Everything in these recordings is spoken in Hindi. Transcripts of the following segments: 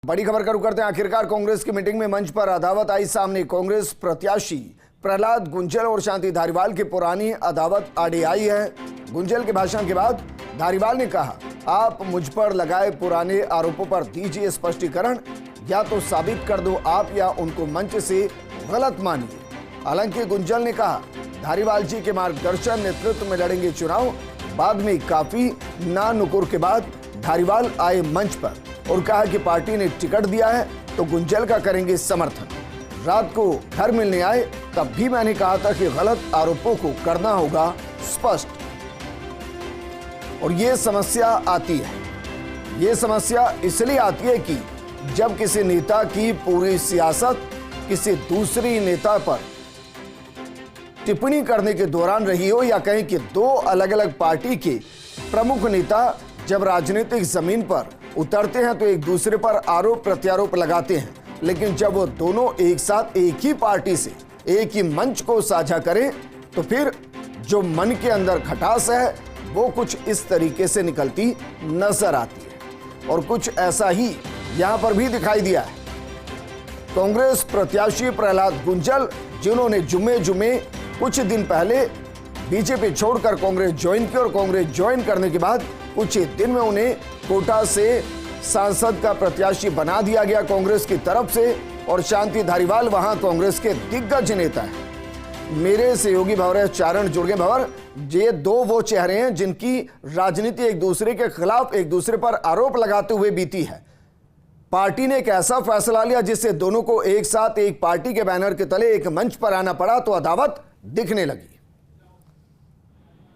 बड़ी खबर का रुख करते हैं। आखिरकार कांग्रेस की मीटिंग में मंच पर अदावत आई सामने। कांग्रेस प्रत्याशी प्रहलाद गुंजल और शांति धारीवाल की पुरानी अदावत आड़े आई है। गुंजल के भाषण के बाद धारीवाल ने कहा, आप मुझ पर लगाए पुराने आरोपों पर दीजिए स्पष्टीकरण, या तो साबित कर दो आप या उनको मंच से गलत मानिए। हालांकि गुंजल ने कहा, धारीवाल जी के मार्गदर्शन नेतृत्व में लड़ेंगे चुनाव। बाद में काफी ना नुकुर के बाद धारीवाल आए मंच पर और कहा कि पार्टी ने टिकट दिया है तो गुंजल का करेंगे समर्थन। रात को घर मिलने आए तब भी मैंने कहा था कि गलत आरोपों को करना होगा स्पष्ट। और ये समस्या आती है, ये समस्या इसलिए आती है कि जब किसी नेता की पूरी सियासत किसी दूसरी नेता पर टिप्पणी करने के दौरान रही हो, या कहें कि दो अलग अलग पार्टी के प्रमुख नेता जब राजनीतिक जमीन पर उतरते हैं तो एक दूसरे पर आरोप प्रत्यारोप लगाते हैं, लेकिन जब वो दोनों एक साथ एक ही पार्टी से एक ही मंच को साझा करें तो फिर जो मन के अंदर खटास है वो कुछ इस तरीके से निकलती नजर आती है। और कुछ ऐसा ही यहां पर भी दिखाई दिया है। कांग्रेस प्रत्याशी प्रहलाद गुंजल, जिन्होंने जुमे कुछ दिन पहले बीजेपी छोड़कर कांग्रेस ज्वाइन की और कांग्रेस ज्वाइन करने के बाद कुछ ही दिन में उन्हें कोटा से सांसद का प्रत्याशी बना दिया गया कांग्रेस की तरफ से, और शांति धारीवाल वहां कांग्रेस के दिग्गज नेता हैं। मेरे सहयोगी भंवर चारण जुड़ गए। भंवर, ये दो वो चेहरे हैं जिनकी राजनीति एक दूसरे के खिलाफ एक दूसरे पर आरोप लगाते हुए बीती है। पार्टी ने एक ऐसा फैसला लिया जिससे दोनों को एक साथ एक पार्टी के बैनर के तले एक मंच पर आना पड़ा तो अदावत दिखने लगी।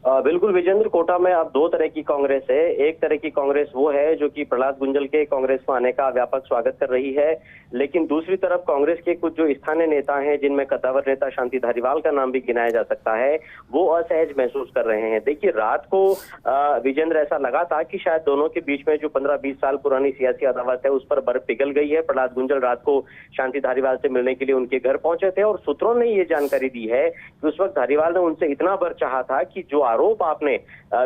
बिल्कुल विजेंद्र, कोटा में अब दो तरह की कांग्रेस है। एक तरह की कांग्रेस वो है जो कि प्रहलाद गुंजल के कांग्रेस में आने का व्यापक स्वागत कर रही है, लेकिन दूसरी तरफ कांग्रेस के कुछ जो स्थानीय नेता हैं, जिनमें कद्दावर नेता शांति धारीवाल का नाम भी गिनाया जा सकता है, वो असहज महसूस कर रहे हैं। देखिए, रात को विजेंद्र ऐसा लगा था कि शायद दोनों के बीच में जो 15-20 साल पुरानी सियासी अदावत है उस पर बर्फ पिघल गई है। प्रहलाद गुंजल रात को शांति धारीवाल से मिलने के लिए उनके घर पहुंचे थे और सूत्रों ने ये जानकारी दी है कि उस वक्त धारीवाल ने उनसे इतना बर चाहा था कि जो आरोप आपने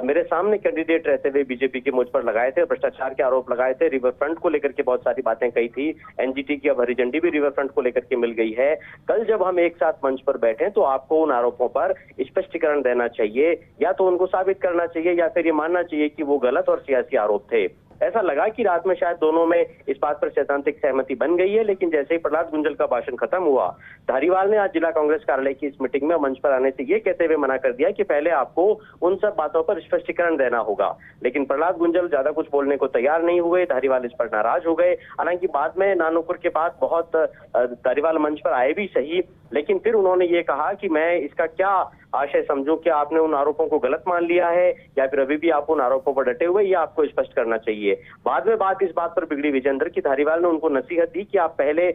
मेरे सामने कैंडिडेट रहते हुए बीजेपी के मुझ पर लगाए थे, भ्रष्टाचार के आरोप लगाए थे, रिवर फ्रंट को लेकर के बहुत सारी बातें कही थी, एनजीटी की अब हरी झंडी भी रिवर फ्रंट को लेकर के मिल गई है। कल जब हम एक साथ मंच पर बैठे तो आपको उन आरोपों पर स्पष्टीकरण देना चाहिए, या तो उनको साबित करना चाहिए या फिर ये मानना चाहिए कि वो गलत और सियासी आरोप थे। ऐसा लगा कि रात में शायद दोनों में इस बात पर सैद्धांतिक सहमति बन गई है, लेकिन जैसे ही प्रहलाद गुंजल का भाषण खत्म हुआ, धारीवाल ने आज जिला कांग्रेस कार्यालय की इस मीटिंग में मंच पर आने से ये कहते हुए मना कर दिया कि पहले आपको उन सब बातों पर स्पष्टीकरण देना होगा। लेकिन प्रहलाद गुंजल ज्यादा कुछ बोलने को तैयार नहीं हुए। धारीवाल इस पर नाराज हो गए। हालांकि बाद में नानुकुर के बाद बहुत धारीवाल मंच पर आए भी सही, लेकिन फिर उन्होंने ये कहा कि मैं इसका क्या आशय समझूं, क्या आपने उन आरोपों को गलत मान लिया है या फिर अभी भी आप उन आरोपों पर डटे हुए, ये आपको स्पष्ट करना चाहिए। बाद में बात इस बात पर बिगड़ी विजेंद्र की धारीवाल ने उनको नसीहत दी कि आप पहले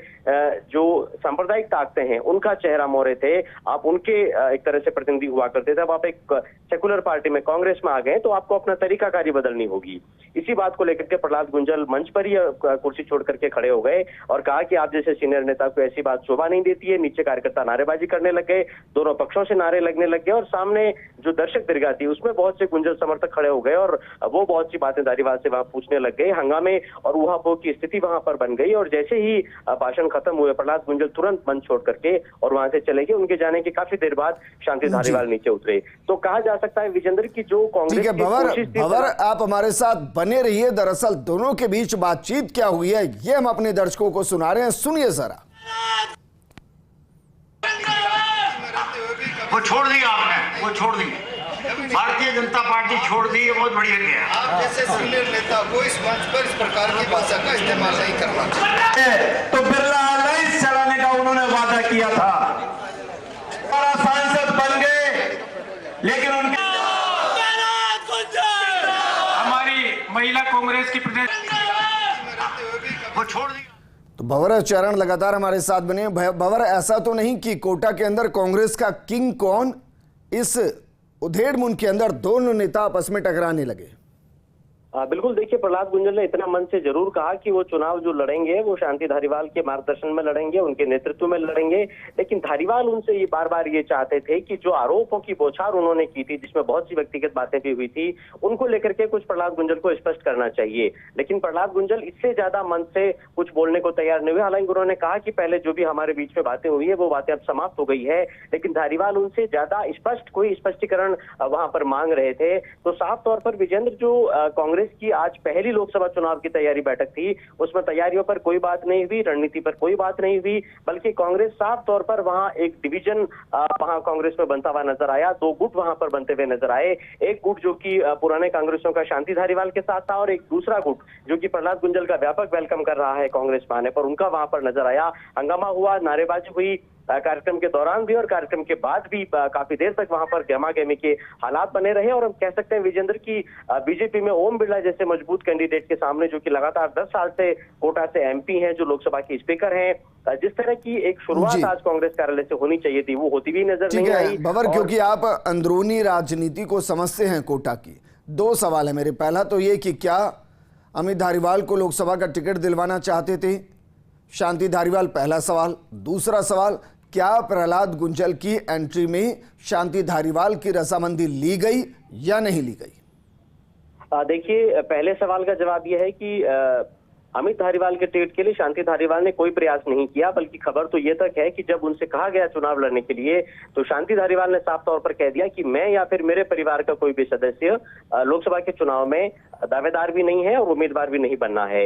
जो सांप्रदायिक ताकतें हैं उनका चेहरा मोहरे थे, आप उनके एक तरह से प्रतिनिधि हुआ करते थे। अब आप एक सेकुलर पार्टी में कांग्रेस में आ गए तो आपको अपना तरीकाकारी बदलनी होगी। इसी बात को लेकर के प्रहलाद गुंजल मंच पर ही कुर्सी छोड़ करके खड़े हो गए और कहा कि आप जैसे सीनियर नेता को ऐसी बात शोभा नहीं देती है। नीचे कार्यकर्ता नारेबाजी करने लग गए, दोनों पक्षों से नारे लगने लग गए और सामने जो दर्शक दीर्घा थी उसमें बहुत से गुंजल समर्थक खड़े हो गए और वो बहुत सी बातें धारीवाल से वहां पूछने लग गए। हंगामे और ऊहापोह की स्थिति वहां पर बन गई और जैसे ही भाषण खत्म हुए प्रहलाद गुंजल तुरंत मंच छोड़ करके और वहां से चले गए। उनके जाने के काफी देर बाद शांति धारीवाल नीचे उतरे। तो कहा जा सकता है विजेंद्र की जो कांग्रेस की कोशिश थी। भंवर, आप हमारे साथ बने रहिए। दरअसल दोनों के बीच बातचीत क्या हुई है ये हम अपने दर्शकों को सुना रहे हैं, सुनिए जरा। वो छोड़ दिया आपने, वो छोड़ दी, भारतीय जनता पार्टी छोड़ दी, ये बहुत बढ़िया किया। आप जैसे सीनियर नेता को इस मंच पर इस प्रकार की भाषा का इस्तेमाल नहीं करना चाहिए। तो बिरला अलायंस चलाने का उन्होंने वादा किया था, हमारा सांसद बन गए, लेकिन उनके हमारी महिला कांग्रेस की प्रदेश वो छोड़ दी। तो भंवर चरण लगातार हमारे साथ बने। भंवर, ऐसा तो नहीं कि कोटा के अंदर कांग्रेस का किंग कौन, इस उधेड़ मुन के अंदर दोनों नेता आपस में टकराने लगे? बिल्कुल, देखिए प्रहलाद गुंजल ने इतना मन से जरूर कहा कि वो चुनाव जो लड़ेंगे वो शांति धारीवाल के मार्गदर्शन में लड़ेंगे, उनके नेतृत्व में लड़ेंगे। लेकिन धारीवाल उनसे ये बार बार ये चाहते थे कि जो आरोपों की बौछार उन्होंने की थी, जिसमें बहुत सी व्यक्तिगत बातें भी हुई थी, उनको लेकर के कुछ प्रहलाद गुंजल को स्पष्ट करना चाहिए। लेकिन प्रहलाद गुंजल इससे ज्यादा मन से कुछ बोलने को तैयार नहीं हुए। हालांकि उन्होंने कहा कि पहले जो भी हमारे बीच में बातें हुई है वो बातें अब समाप्त हो गई है, लेकिन धारीवाल उनसे ज्यादा स्पष्ट कोई स्पष्टीकरण वहां पर मांग रहे थे। तो साफ तौर पर विजेंद्र, जो कांग्रेस की आज पहली लोकसभा चुनाव की तैयारी बैठक थी, उसमें तैयारियों पर कोई बात नहीं हुई, रणनीति पर कोई बात नहीं हुई, बल्कि कांग्रेस साफ तौर पर वहां एक डिवीजन वहां कांग्रेस में बनता हुआ नजर आया। दो गुट वहां पर बनते हुए नजर आए। एक गुट जो कि पुराने कांग्रेसियों का शांति धारीवाल के साथ था, और एक दूसरा गुट जो कि प्रहलाद गुंजल का व्यापक वेलकम कर रहा है कांग्रेस में आने पर, उनका वहां पर नजर आया। हंगामा हुआ, नारेबाजी हुई कार्यक्रम के दौरान भी और कार्यक्रम के बाद भी काफी देर तक वहां पर गहमा-गहमी के हालात बने रहे। और हम कह सकते हैं विजेंद्र की बीजेपी में ओम बिरला जैसे मजबूत कैंडिडेट के सामने, जो कि लगातार 10 साल से कोटा से एमपी हैं, जो लोकसभा के स्पीकर हैं, जिस तरह की एक शुरुआत आज कांग्रेस कार्यालय से होनी चाहिए थी, वो होती भी नजर नहीं आई। भंवर, क्योंकि आप अंदरूनी राजनीति को समझते हैं कोटा की, दो सवाल है मेरे। पहला तो ये कि क्या अमित धारीवाल को लोकसभा का टिकट दिलवाना चाहते थे शांति धारीवाल, पहला सवाल। दूसरा सवाल, क्या प्रहलाद गुंजल की एंट्री में शांति धारीवाल की रजामंदी ली गई या नहीं ली गई? देखिए, पहले सवाल का जवाब यह है कि अमित धारीवाल के टिकट के लिए शांति धारीवाल ने कोई प्रयास नहीं किया, बल्कि खबर तो ये तक है कि जब उनसे कहा गया चुनाव लड़ने के लिए, तो शांति धारीवाल ने साफ तौर पर कह दिया कि मैं या फिर मेरे परिवार का कोई भी सदस्य लोकसभा के चुनाव में दावेदार भी नहीं है और उम्मीदवार भी नहीं बनना है।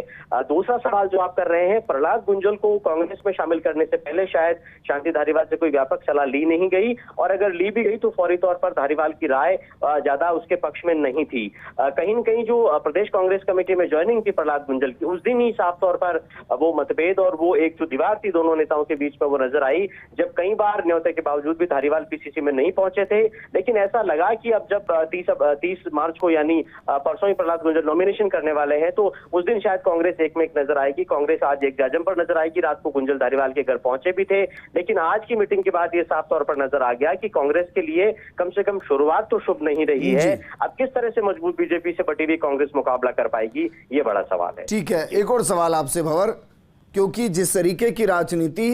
दूसरा सवाल जो आप कर रहे हैं, प्रहलाद गुंजल को कांग्रेस में शामिल करने से पहले शायद शांति धारीवाल से कोई व्यापक सलाह ली नहीं गई, और अगर ली भी गई तो फौरी तौर पर धारीवाल की राय ज्यादा उसके पक्ष में नहीं थी। कहीं न कहीं जो प्रदेश कांग्रेस कमेटी में ज्वाइनिंग थी प्रहलाद गुंजल की, उस दिन ही साफ तौर पर वो मतभेद और वो एक जो दीवार थी दोनों नेताओं के बीच में, वो नजर आई। जब कई बार न्योते के बावजूद भी धारीवाल पीसीसी में नहीं पहुंचे थे, लेकिन ऐसा लगा कि अब जब 30 मार्च को, यानी परसों ही प्रहलाद गुंजल नॉमिनेशन करने वाले हैं, तो उस दिन शायद कांग्रेस एक में एक नजर आएगी। कांग्रेस आज एक जाजम पर नजर आएगी। रात को गुंजल धारीवाल के घर पहुंचे भी थे, लेकिन आज की मीटिंग के बाद ये साफ तौर पर नजर आ गया कि कांग्रेस के लिए कम से कम शुरुआत तो शुभ नहीं रही है। अब किस तरह से मजबूत बीजेपी से बटी हुई कांग्रेस मुकाबला कर पाएगी, ये बड़ा सवाल है। ठीक है, एक और सवाल आपसे भंवर, क्योंकि जिस तरीके की राजनीति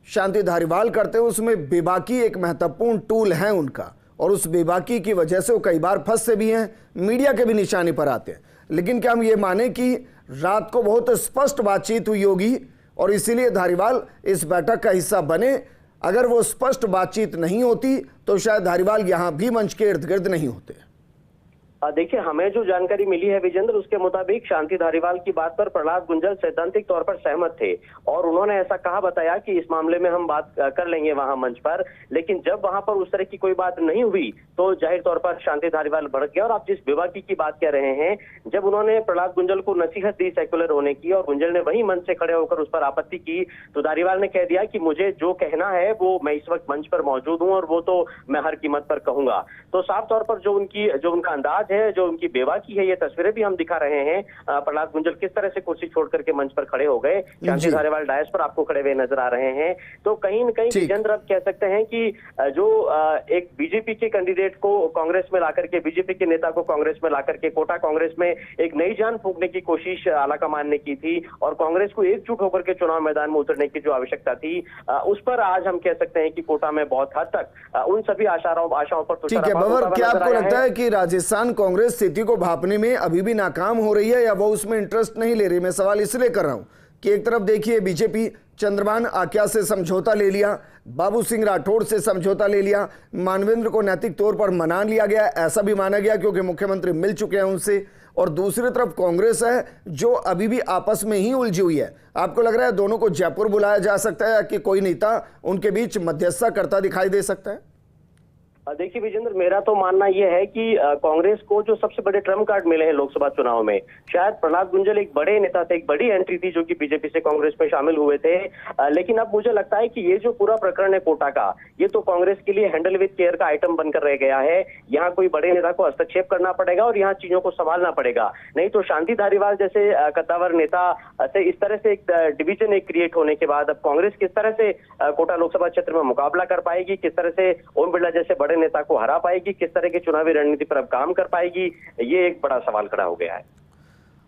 शांति धारीवाल करते हैं उसमें बेबाकी एक महत्वपूर्ण टूल है उनका, और उस बेबाकी की वजह से वो कई बार फंसते भी हैं, मीडिया के भी निशाने पर आते हैं। लेकिन क्या हम ये माने कि रात को बहुत स्पष्ट बातचीत हुई होगी और इसीलिए धारीवाल इस बैठक का हिस्सा बने? अगर वो स्पष्ट बातचीत नहीं होती तो शायद धारीवाल यहां भी मंच के इर्द गिर्द नहीं होते। देखिए, हमें जो जानकारी मिली है विजेंद्र, उसके मुताबिक शांति धारीवाल की बात पर प्रहलाद गुंजल सैद्धांतिक तौर पर सहमत थे, और उन्होंने ऐसा कहा, बताया कि इस मामले में हम बात कर लेंगे वहां मंच पर। लेकिन जब वहां पर उस तरह की कोई बात नहीं हुई तो जाहिर तौर पर शांति धारीवाल भड़क गया। और आप जिस बेबाकी की बात कह रहे हैं, जब उन्होंने प्रहलाद गुंजल को नसीहत दी सेक्युलर होने की और गुंजल ने वही मंच से खड़े होकर उस पर आपत्ति की, तो धारीवाल ने कह दिया कि मुझे जो कहना है वो मैं इस वक्त मंच पर मौजूद हूं और वो तो मैं हर कीमत पर कहूंगा। तो साफ तौर पर जो उनका अंदाज है, जो उनकी बेबाकी है, ये तस्वीरें भी हम दिखा रहे हैं। प्रहलाद गुंजल किस तरह से कुर्सी छोड़ करके मंच पर खड़े हो गए, शांति धारीवाल डायस पर आपको खड़े हुए नजर आ रहे हैं। तो कहीं न कहीं विजेंद्र अब कह सकते हैं कि जो एक बीजेपी के कैंडिडेट को कांग्रेस में लाकर के, बीजेपी के नेता को कांग्रेस में लाकर के कोटा कांग्रेस में एक नई जान फूंकने की कोशिश आलाकमान ने की थी, और कांग्रेस को एकजुट होकर के चुनाव मैदान में उतरने की जो आवश्यकता थी, उस पर आज हम कह सकते हैं कि कोटा में बहुत हद तक उन सभी आशाओं पर ठीक है भंवर, क्या आपको लगता है कि राजस्थान कांग्रेस स्थिति को भांपने में अभी भी नाकाम हो रही है या वो उसमें इंटरेस्ट नहीं ले रही? मैं सवाल इसलिए कर रहा हूं कि एक तरफ देखिए बीजेपी चंद्रभान आख्या से समझौता ले लिया, बाबू सिंह राठौड़ से समझौता ले लिया, मानवेंद्र को नैतिक तौर पर मना लिया गया, ऐसा भी माना गया क्योंकि मुख्यमंत्री मिल चुके हैं उनसे, और दूसरी तरफ कांग्रेस है जो अभी भी आपस में ही उलझी हुई है। आपको लग रहा है दोनों को जयपुर बुलाया जा सकता है कि कोई नेता उनके बीच मध्यस्थता करता दिखाई दे सकता है? देखिए विजेंद्र, मेरा तो मानना यह है कि कांग्रेस को जो सबसे बड़े ट्रम्प कार्ड मिले हैं लोकसभा चुनाव में, शायद प्रहलाद गुंजल एक बड़े नेता थे, एक बड़ी एंट्री थी जो कि बीजेपी से कांग्रेस में शामिल हुए थे। लेकिन अब मुझे लगता है कि ये जो पूरा प्रकरण है कोटा का, ये तो कांग्रेस के लिए हैंडल विद केयर का आइटम बनकर रह गया है। यहाँ कोई बड़े नेता को हस्तक्षेप करना पड़ेगा और यहाँ चीजों को संभालना पड़ेगा, नहीं तो शांति धारीवाल जैसे कद्दावर नेता से इस तरह से एक डिवीजन एक क्रिएट होने के बाद अब कांग्रेस किस तरह से कोटा लोकसभा क्षेत्र में मुकाबला कर पाएगी, किस तरह से ओम बिरला जैसे बड़े नेता को हरा पाएगी, किस तरह की चुनावी रणनीति पर अब काम कर पाएगी, ये एक बड़ा सवाल खड़ा हो गया है।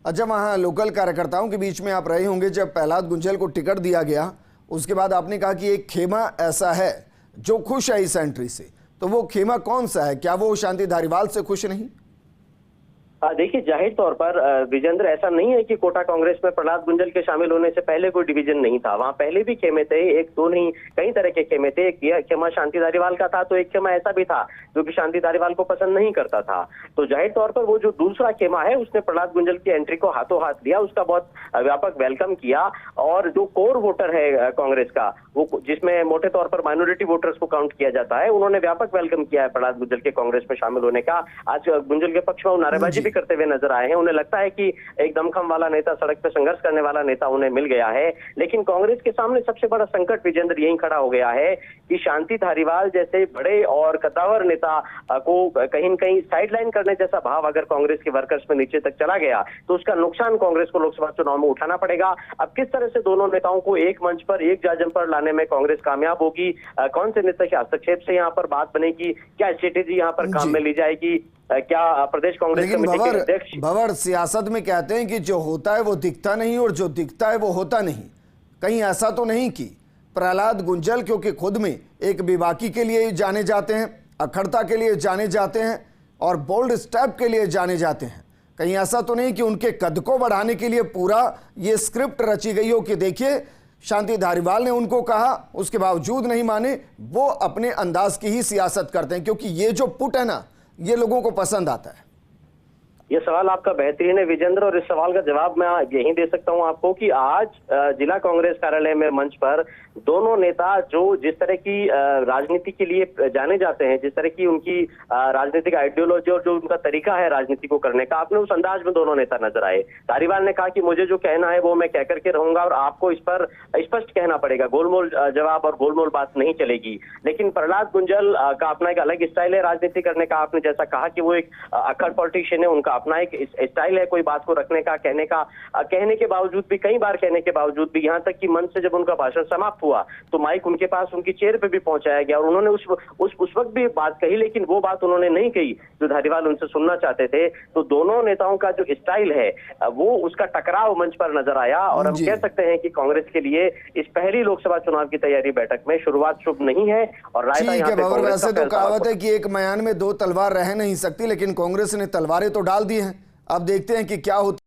अच्छा, वहाँ लोकल कार्यकर्ताओं के बीच में आप रहे होंगे जब प्रहलाद गुंजल को टिकट दिया गया, उसके बाद आपने कहा कि एक खेमा ऐसा है जो खुश है इस एंट्री से, तो वो खेमा कौन सा है? क्या वो शांति धारीवाल से खुश नहीं? देखिए, जाहिर तौर पर विजेंद्र, ऐसा नहीं है कि कोटा कांग्रेस में प्रहलाद गुंजल के शामिल होने से पहले कोई डिवीजन नहीं था। वहां पहले भी खेमे थे, एक दो नहीं कई तरह के खेमे थे। एक खेमा शांति धारीवाल का था, तो एक खेमा ऐसा भी था जो कि शांति धारीवाल को पसंद नहीं करता था। तो जाहिर तौर पर वो जो दूसरा खेमा है उसने प्रहलाद गुंजल की एंट्री को हाथों हाथ लिया, उसका बहुत व्यापक वेलकम किया। और जो कोर वोटर है कांग्रेस का, वो जिसमें मोटे तौर पर माइनॉरिटी वोटर्स को काउंट किया जाता है, उन्होंने व्यापक वेलकम किया है प्रहलाद गुंजल के कांग्रेस में शामिल होने का। आज गुंजल के पक्ष में वो नारेबाजी करते हुए नजर आए हैं। उन्हें लगता है कि एक दमखम वाला नेता, सड़क पे संघर्ष करने वाला नेता उन्हें मिल गया है। लेकिन कांग्रेस के सामने सबसे बड़ा संकट विजेंद्र यही खड़ा हो गया है कि शांति धारीवाल जैसे बड़े और कद्दावर नेता को कहीं न कहीं साइडलाइन करने जैसा भाव अगर कांग्रेस के वर्कर्स में नीचे तक चला गया तो उसका नुकसान कांग्रेस को लोकसभा चुनाव में उठाना पड़ेगा। अब किस तरह से दोनों नेताओं को एक मंच पर, एक जाजम पर लाने में कांग्रेस कामयाब होगी, कौन से नेता के हस्तक्षेप से यहाँ पर बात बनेगी, क्या स्ट्रेटेजी यहाँ पर काम में ली जाएगी, क्या प्रदेश कांग्रेस कमेटी के अध्यक्ष भंवर, सियासत में कहते हैं कि जो होता है वो दिखता नहीं और जो दिखता है वो होता नहीं। कहीं ऐसा तो नहीं कि प्रहलाद गुंजल, क्योंकि खुद में एक बेबाकी के लिए जाने जाते हैं, अखड़ता के लिए जाने जाते हैं और बोल्ड स्टेप के लिए जाने जाते हैं, कहीं ऐसा तो नहीं कि उनके कद को बढ़ाने के लिए पूरा ये स्क्रिप्ट रची गई हो कि देखिए शांति धारीवाल ने उनको कहा, उसके बावजूद नहीं माने, वो अपने अंदाज की ही सियासत करते हैं, क्योंकि ये जो पुट है ना, ये लोगों को पसंद आता है। ये सवाल आपका बेहतरीन है विजेंद्र, और इस सवाल का जवाब मैं यही दे सकता हूं आपको कि आज जिला कांग्रेस कार्यालय में मंच पर दोनों नेता जो जिस तरह की राजनीति के लिए जाने जाते हैं, जिस तरह की उनकी राजनीतिक आइडियोलॉजी और जो उनका तरीका है राजनीति को करने का, आपने उस अंदाज में दोनों नेता नजर आए। धारीवाल ने कहा कि मुझे जो कहना है वो मैं कह करके रहूंगा और आपको इस पर स्पष्ट कहना पड़ेगा, गोलमोल जवाब और गोलमोल बात नहीं चलेगी। लेकिन प्रहलाद गुंजल का अपना एक अलग स्टाइल है राजनीति करने का। आपने जैसा कहा कि वो एक अखड़ पॉलिटिशियन है, उनका अपना एक स्टाइल है कोई बात को रखने का, कहने का, कहने के बावजूद भी, कई बार कहने के बावजूद भी, यहाँ तक कि मंच से जब उनका भाषण समाप्त हुआ तो माइक उनके पास उनकी चेयर पे भी पहुंचाया गया और उन्होंने उस वक्त भी बात कही, लेकिन वो बात उन्होंने नहीं कही जो धारीवाल उनसे सुनना चाहते थे। तो दोनों नेताओं का जो स्टाइल है वो उसका टकराव मंच पर नजर आया और हम कह सकते हैं कि कांग्रेस के लिए इस पहली लोकसभा चुनाव की तैयारी बैठक में शुरुआत शुभ नहीं है। और वैसे तो कहावत है कि एक म्यान में दो तलवार रह नहीं सकती, लेकिन कांग्रेस ने तलवारें तो डाल दी हैं। अब देखते हैं कि क्या होता है।